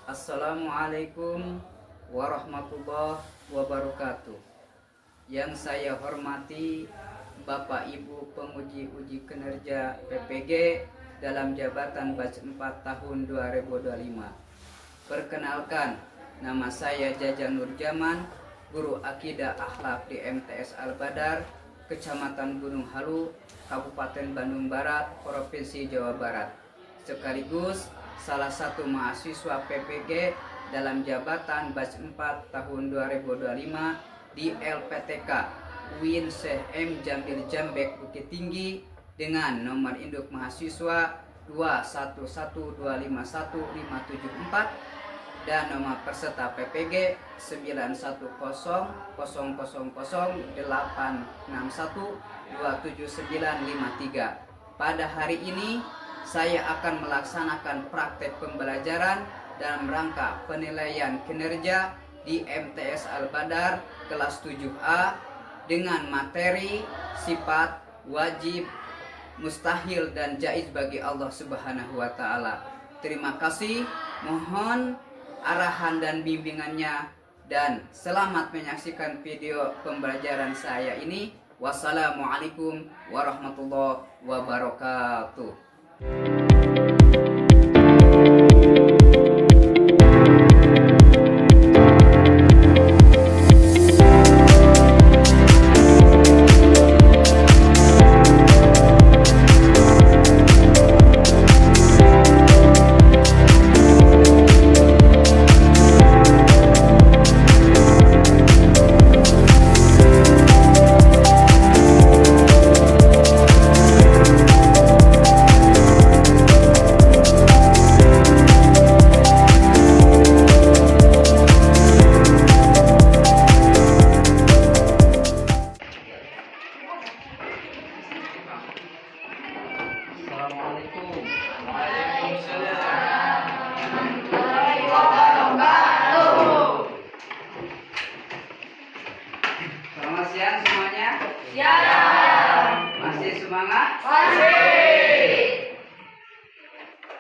Assalamualaikum warahmatullahi wabarakatuh. Yang saya hormati Bapak Ibu penguji uji kinerja PPG dalam jabatan batch 4 tahun 2025. Perkenalkan, nama saya Jaja Nurjaman, guru akidah akhlak di MTS Al-Badar, Kecamatan Gunung Halu, Kabupaten Bandung Barat, Provinsi Jawa Barat. Sekaligus salah satu mahasiswa PPG dalam jabatan batch 4 tahun 2025 di LPTK UIN Syekh M Jamil Jambek Bukit Tinggi dengan nomor induk mahasiswa 211251574 dan nomor peserta PPG 910008612793. Pada hari ini saya akan melaksanakan praktek pembelajaran dalam rangka penilaian kinerja di MTS Al-Badar kelas 7A dengan materi sifat wajib, mustahil dan jaiz bagi Allah Subhanahu wa taala. Terima kasih, mohon arahan dan bimbingannya dan selamat menyaksikan video pembelajaran saya ini. Wassalamualaikum warahmatullahi wabarakatuh. Assalamualaikum. Waalaikumsalam. Selamat siang semuanya. Siang. Masih semangat? Masih.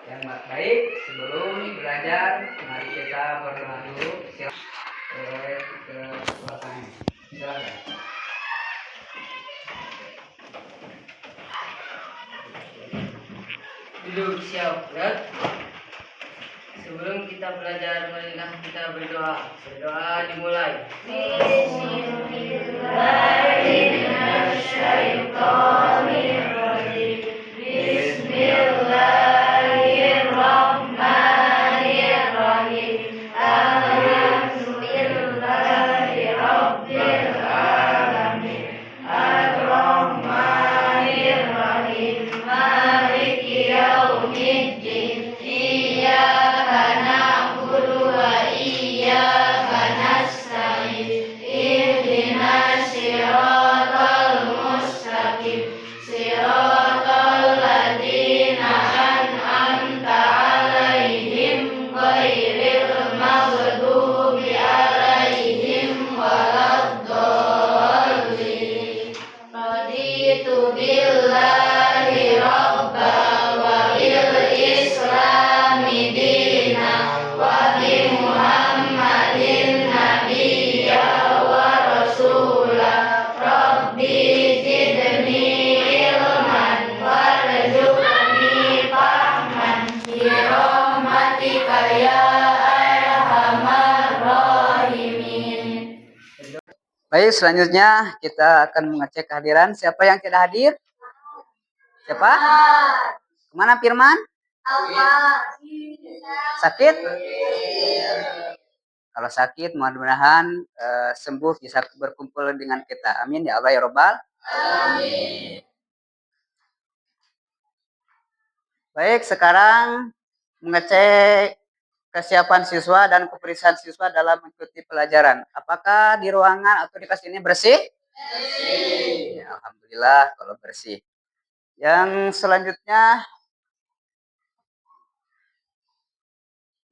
Yang baik, sebelum belajar, mari kita berdoa dulu. Silakan ke belakang. Silakan. Duduk siap, berat. Sebelum kita belajar, marilah kita berdoa. Berdoa dimulai. Bismillahirrahmanirrahim. Bismillahirrahmanirrahim. Alhamdulillahi Rabbil alamin. Ar-Rahmanir-Rahim. Maliki yaumiddin. Iyyaka na'budu wa iyyaka nasta'in. Ihdinas siratal mustaqim. Siratal ladzina an'amta 'alaihim ghairil maghdubi 'alaihim waladdallin. Raditu billahi rabba wa bil islami dina wa bi Muhammadin nabiyya wa rasula. Rabbi zidni ilman warzuqni fahman bi rahmatika ya arhamar rahimin. Baik, selanjutnya kita akan mengecek kehadiran. Siapa yang tidak hadir? Siapa? Kemana Firman? Sakit? Kalau sakit, mudah-mudahan sembuh bisa berkumpul dengan kita. Amin ya Allah ya Robbal. Amin. Baik, sekarang mengecek kesiapan siswa dan kebersihan siswa dalam mengikuti pelajaran. Apakah di ruangan atau di kelas ini bersih? Bersih. Ya, alhamdulillah kalau bersih. Yang selanjutnya,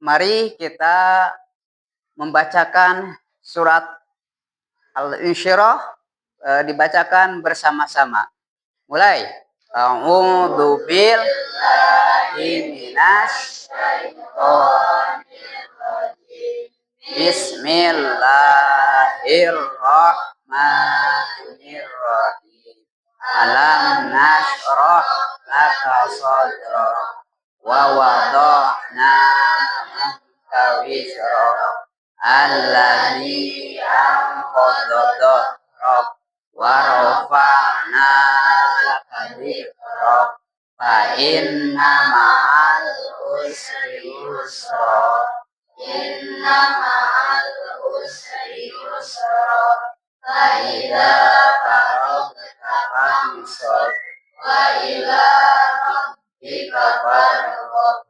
mari kita membacakan surat Al-Insyirah, dibacakan bersama-sama. Mulai. A'udzu billahi minasy syaithanir Bismillahirrahmanirrahim. Alam nashrah laka sadrak wa wada'na anka wizrak alladzi anqadha dhahrak wa rafa'na laka dhikrak fa inna ma'al usri yusra inna ma'al usri yusra fa idza faragta fansab wa ila rabbika farghab.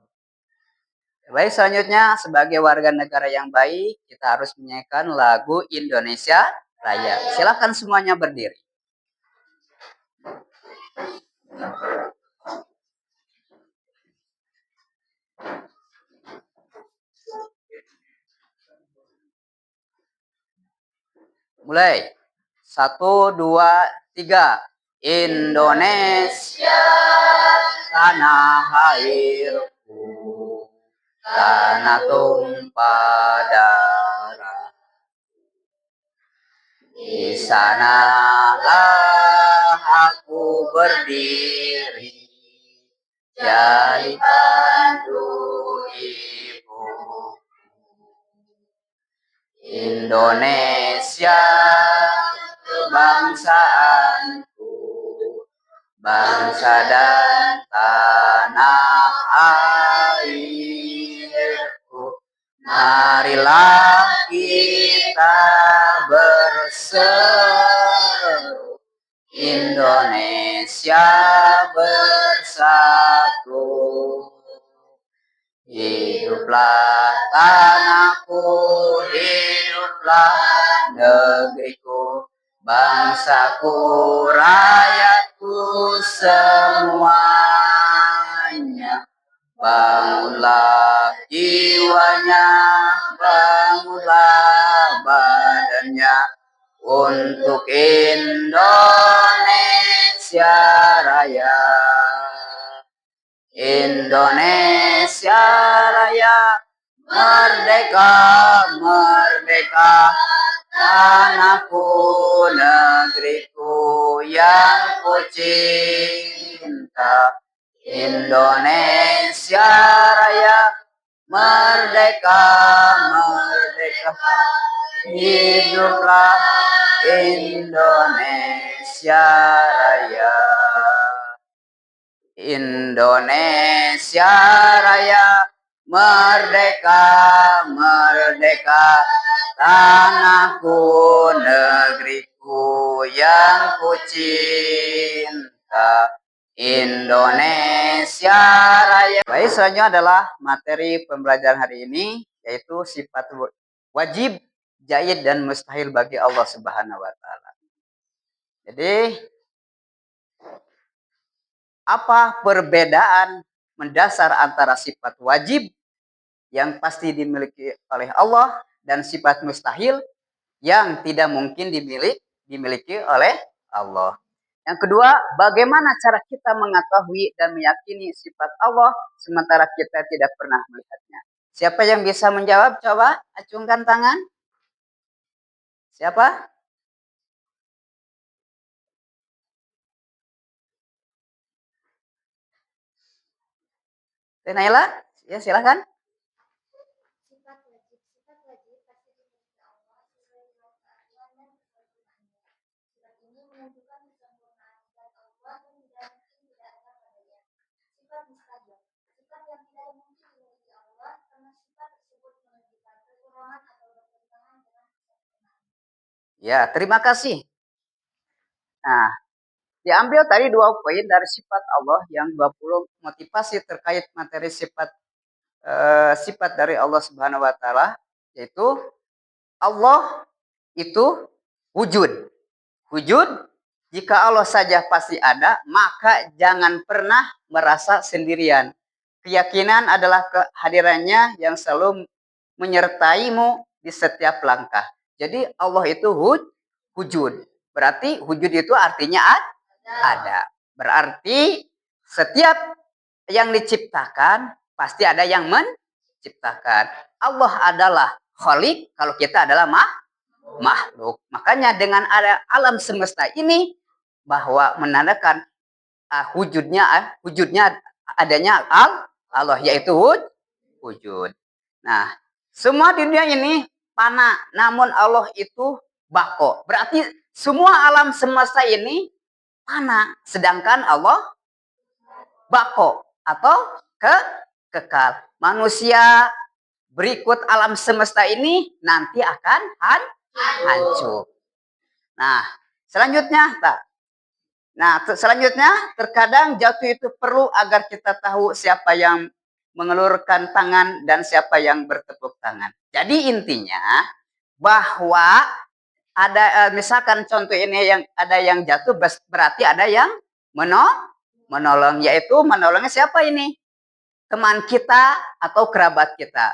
Baik, selanjutnya sebagai warga negara yang baik, kita harus menyanyikan lagu Indonesia Raya. Silakan semuanya berdiri. Mulai. 1, 2, 3. Indonesia tanah airku, tanah tumpah darah. Di sanalah aku berdiri, jadi pandu ibu. Indonesia kebangsaanku, bangsa dan tanah airku. Marilah kita berseru, Indonesia bersatu. Hiduplah tanahku, hiduplah negeriku, bangsaku, rakyatku semuanya. Bangunlah jiwanya, bangunlah badannya untuk Indonesia Raya. Indonesia Raya, merdeka, merdeka, tanahku, negeriku yang ku cinta. Indonesia Raya, merdeka, merdeka, hiduplah Indonesia Raya. Indonesia Raya, merdeka, merdeka, tanahku, negeriku yang ku cinta. Indonesia Raya. Baik, selanjutnya adalah materi pembelajaran hari ini, yaitu sifat wajib, jaid, dan mustahil bagi Allah Subhanahu wa Ta'ala. Jadi, apa perbedaan mendasar antara sifat wajib yang pasti dimiliki oleh Allah dan sifat mustahil yang tidak mungkin dimiliki oleh Allah? Yang kedua, bagaimana cara kita mengetahui dan meyakini sifat Allah sementara kita tidak pernah melihatnya? Siapa yang bisa menjawab? Coba acungkan tangan. Siapa? Naila? Ya, silakan. Ya, terima kasih. Nah, diambil tadi 2 poin dari sifat Allah yang 20 motivasi terkait materi sifat dari Allah Subhanahu wa Ta'ala, yaitu Allah itu wujud. Wujud, jika Allah saja pasti ada, maka jangan pernah merasa sendirian. Keyakinan adalah kehadirannya yang selalu menyertaimu di setiap langkah. Jadi Allah itu wujud. Berarti wujud itu artinya ada. Berarti setiap yang diciptakan pasti ada yang menciptakan. Allah adalah kholik, kalau kita adalah makhluk. Makanya dengan ada alam semesta ini bahwa menandakan wujudnya adanya Allah, yaitu wujud. Nah, semua dunia ini fana, namun Allah itu bako. Berarti semua alam semesta ini fana, sedangkan Allah bako atau kekal. Manusia berikut alam semesta ini nanti akan hancur. Nah, selanjutnya terkadang jatuh itu perlu agar kita tahu siapa yang mengelurkan tangan dan siapa yang bertepuk tangan. Jadi intinya bahwa ada misalkan contoh ini yang ada yang jatuh, berarti ada yang menolong, yaitu menolongnya siapa ini? Teman kita atau kerabat kita.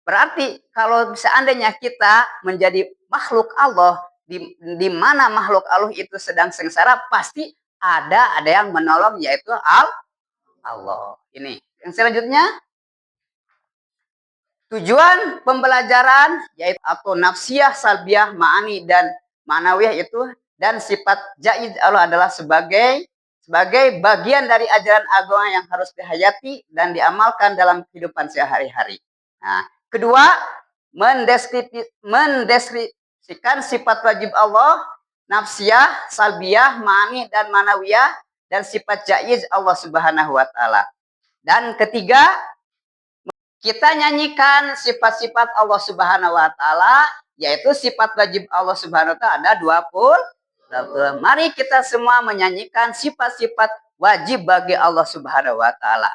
Berarti kalau seandainya kita menjadi makhluk Allah, di mana makhluk Allah itu sedang sengsara, pasti ada yang menolong, yaitu Allah. Ini yang selanjutnya, tujuan pembelajaran yaitu atau nafsiyah, salbiyah, ma'ani dan manawiyah itu, dan sifat jaiz Allah adalah sebagai bagian dari ajaran agama yang harus dihayati dan diamalkan dalam kehidupan sehari-hari. Nah, kedua, mendeskripsikan sifat wajib Allah, nafsiyah, salbiyah, ma'ani dan manawiyah, dan sifat jaiz Allah Subhanahu wa taala. Dan ketiga, kita nyanyikan sifat-sifat Allah Subhanahu wa taala, yaitu sifat wajib Allah Subhanahu wa taala ada 20. Mari kita semua menyanyikan sifat-sifat wajib bagi Allah Subhanahu wa taala.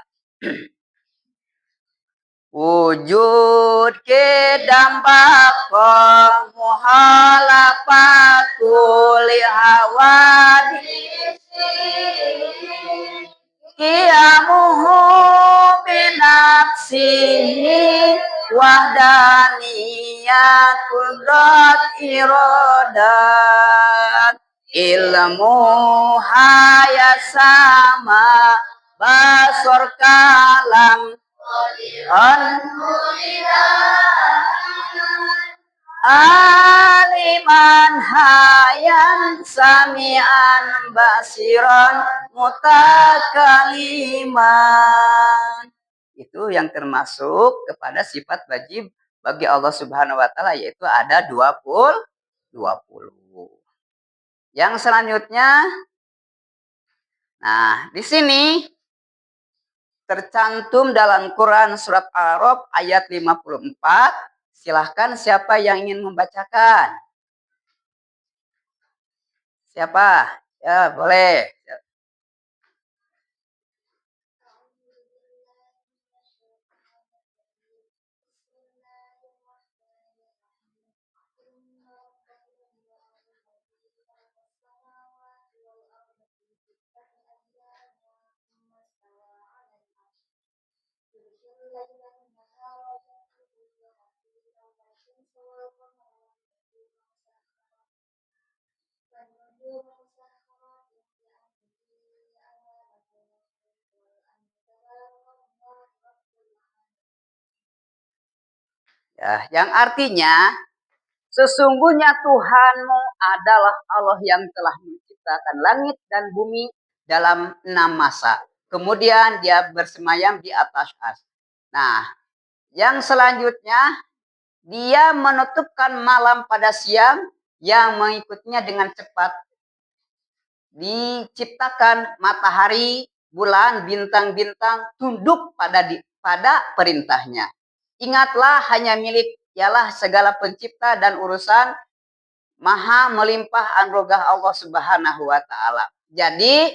Wujud kedampak muhalafatul hawadis qiyamuhu binafsihi wahdaniyat qudrat iradat ilmu hayasama basor kalam aliman hayan samian basiran mutakaliman. Itu yang termasuk kepada sifat wajib bagi Allah Subhanahu wa taala, yaitu ada 20. Yang selanjutnya, nah di sini tercantum dalam Quran surat Al-A'raf ayat 54. Silahkan siapa yang ingin membacakan? Siapa? Ya, boleh. Ya, yang artinya sesungguhnya Tuhanmu adalah Allah yang telah menciptakan langit dan bumi dalam 6 masa. Kemudian dia bersemayam di atas ars. Nah, yang selanjutnya, dia menutupkan malam pada siang yang mengikutinya dengan cepat. Diciptakan matahari, bulan, bintang-bintang tunduk pada perintahnya. Ingatlah hanya milik ialah segala pencipta dan urusan maha melimpah anugerah Allah Subhanahu wa taala. Jadi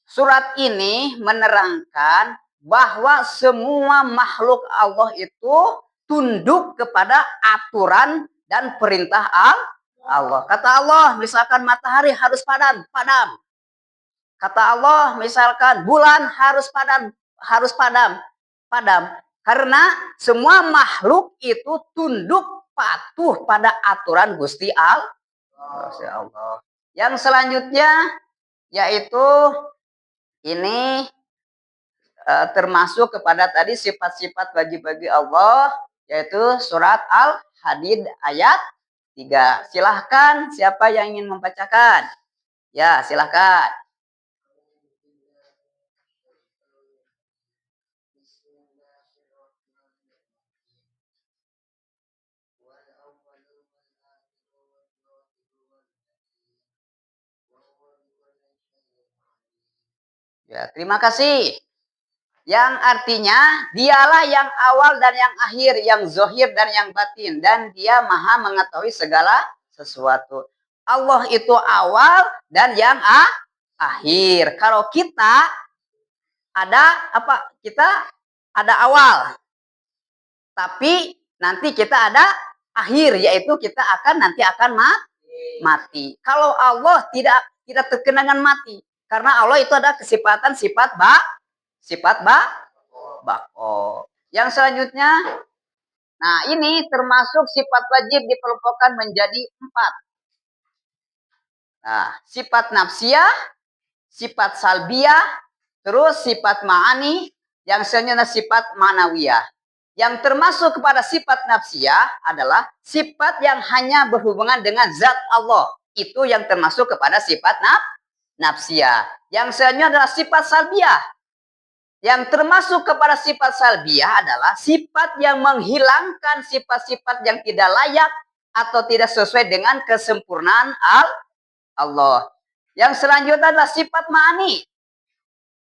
surat ini menerangkan bahwa semua makhluk Allah itu tunduk kepada aturan dan perintah Allah. Kata Allah, misalkan matahari harus padam. Kata Allah, misalkan bulan harus padam. Karena semua makhluk itu tunduk patuh pada aturan Gusti Allah. Yang selanjutnya yaitu ini termasuk kepada tadi sifat-sifat wajib bagi Allah, yaitu surat Hadid ayat 3. Silahkan siapa yang ingin membacakan? Ya, silahkan. Ya, terima kasih. Yang artinya dialah yang awal dan yang akhir, yang zohir dan yang batin, dan dia maha mengetahui segala sesuatu. Allah itu awal dan yang akhir. Kalau kita ada apa? Kita ada awal, tapi nanti kita ada akhir, yaitu kita nanti akan mati. Kalau Allah tidak terkena dengan mati, karena Allah itu ada kesifatan sifat bako. Yang selanjutnya, nah ini termasuk sifat wajib dikelompokkan menjadi 4. Nah, sifat nafsiyah, sifat salbiyah, terus sifat ma'ani, yang selanjutnya sifat manawiyah. Yang termasuk kepada sifat nafsiyah adalah sifat yang hanya berhubungan dengan zat Allah. Itu yang termasuk kepada sifat nafsiyah. Yang selanjutnya adalah sifat salbiyah. Yang termasuk kepada sifat salbiyah adalah sifat yang menghilangkan sifat-sifat yang tidak layak atau tidak sesuai dengan kesempurnaan Allah. Yang selanjutnya adalah sifat ma'ani.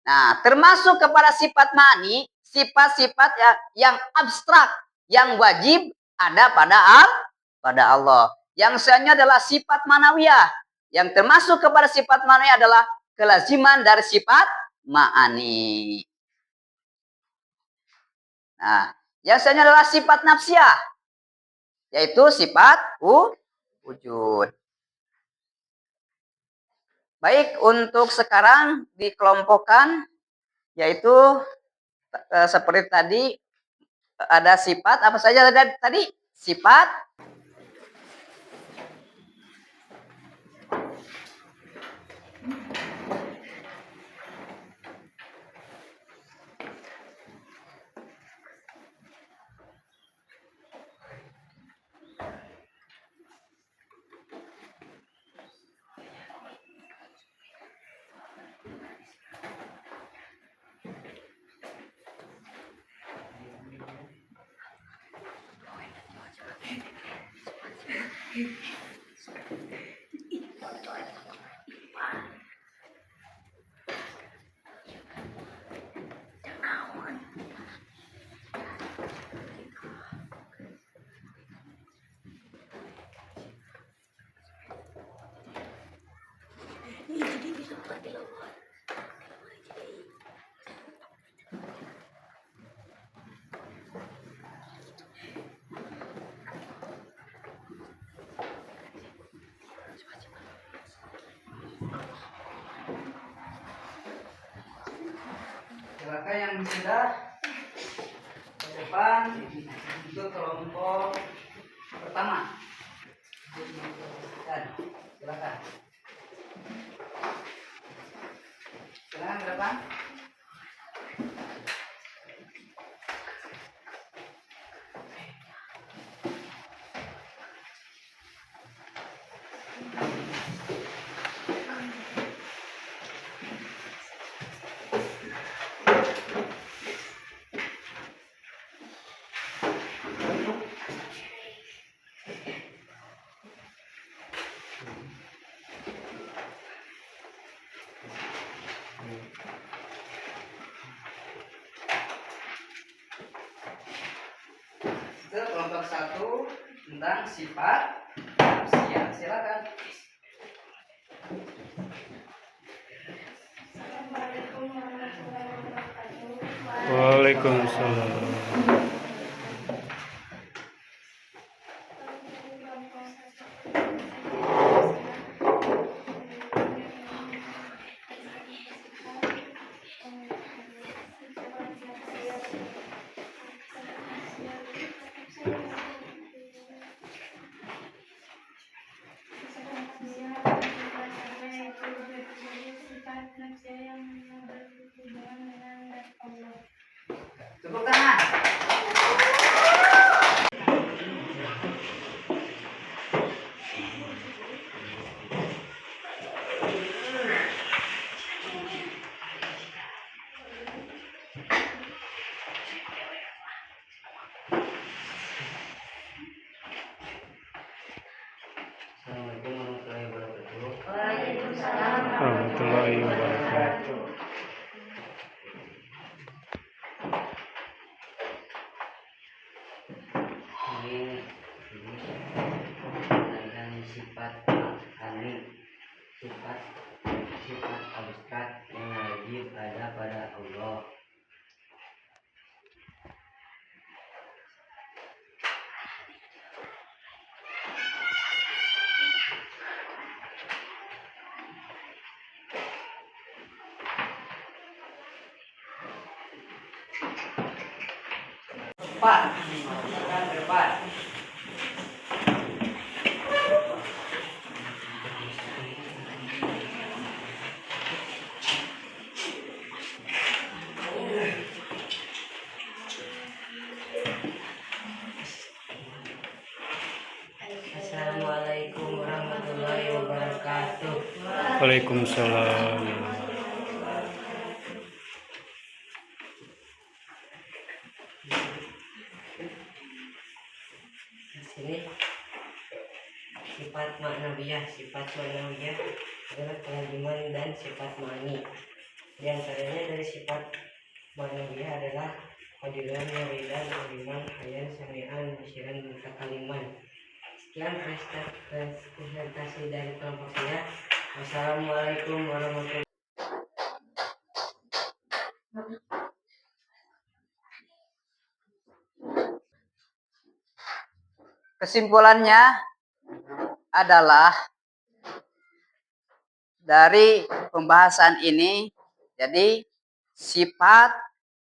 Nah, termasuk kepada sifat ma'ani, sifat-sifat yang abstrak, yang wajib ada pada Allah. Yang selanjutnya adalah sifat manawiyah. Yang termasuk kepada sifat manawiyah adalah kelaziman dari sifat ma'ani. Nah, yang selanjutnya adalah sifat nafsiyah, yaitu sifat wujud. Baik, untuk sekarang dikelompokkan, yaitu seperti tadi ada sifat apa saja tadi? Sifat silakan yang sudah ke depan untuk kelompok pertama. Dan silakan. Silakan ke depan. Itu kelompok 1 tentang sifat nafsiyah. Silakan. Assalamualaikum warahmatullahi wabarakatuh. Waalaikumsalam. Tepuk tangan. sifat ani, sifat abstrak yang wajib ada pada Allah. Depan, silakan ke depan. Assalamualaikum warahmatullahi wabarakatuh. Waalaikumsalam. Di sini sifat maknawiyah adalah kelaziman dan sifat ma'ni. Di antaranya dari sifat maknawiyah adalah hadiran, muridan, aliman, hayan, sami'an, musyiran, mutakaliman. Sekian presentasi dari kelompok saya. Wassalamualaikum warahmatullahi wabarakatuh. Kesimpulannya adalah dari pembahasan ini, jadi sifat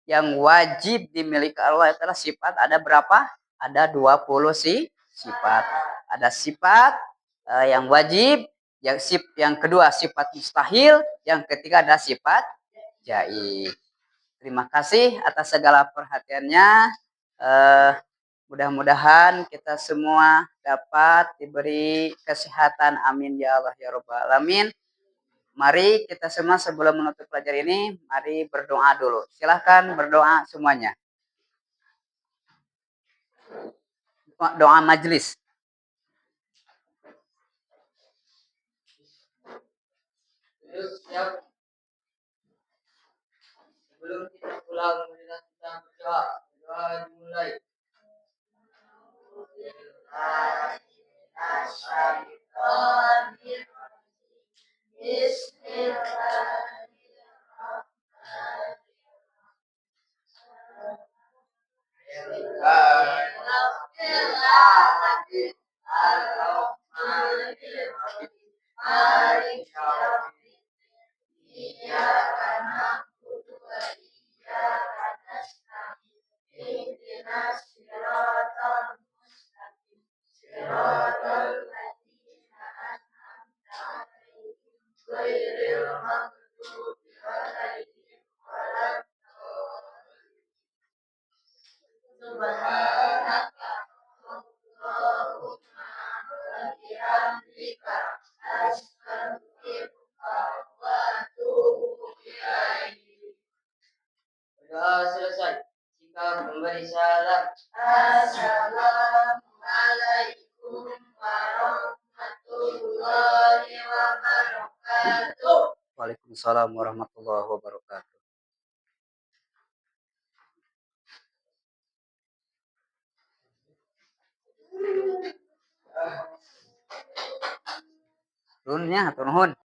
yang wajib dimiliki Allah adalah sifat ada berapa? Ada 20 sifat. Ada sifat yang wajib, yang kedua sifat mustahil, yang ketiga ada sifat jaiz. Terima kasih atas segala perhatiannya. Mudah-mudahan kita semua dapat diberi kesehatan. Amin ya Allah ya Rabbal alamin. Mari kita semua sebelum menutup pelajaran ini, mari berdoa dulu. Silahkan berdoa semuanya. Doa majelis. Sebelum kita pulang, kita berdoa. Doa dimulai. Doa selesai. Jika memberi salam. Assalamualaikum warahmatullahi wabarakatuh. Waalaikumsalam warahmatullahi wabarakatuh. Runnya atau nuhun?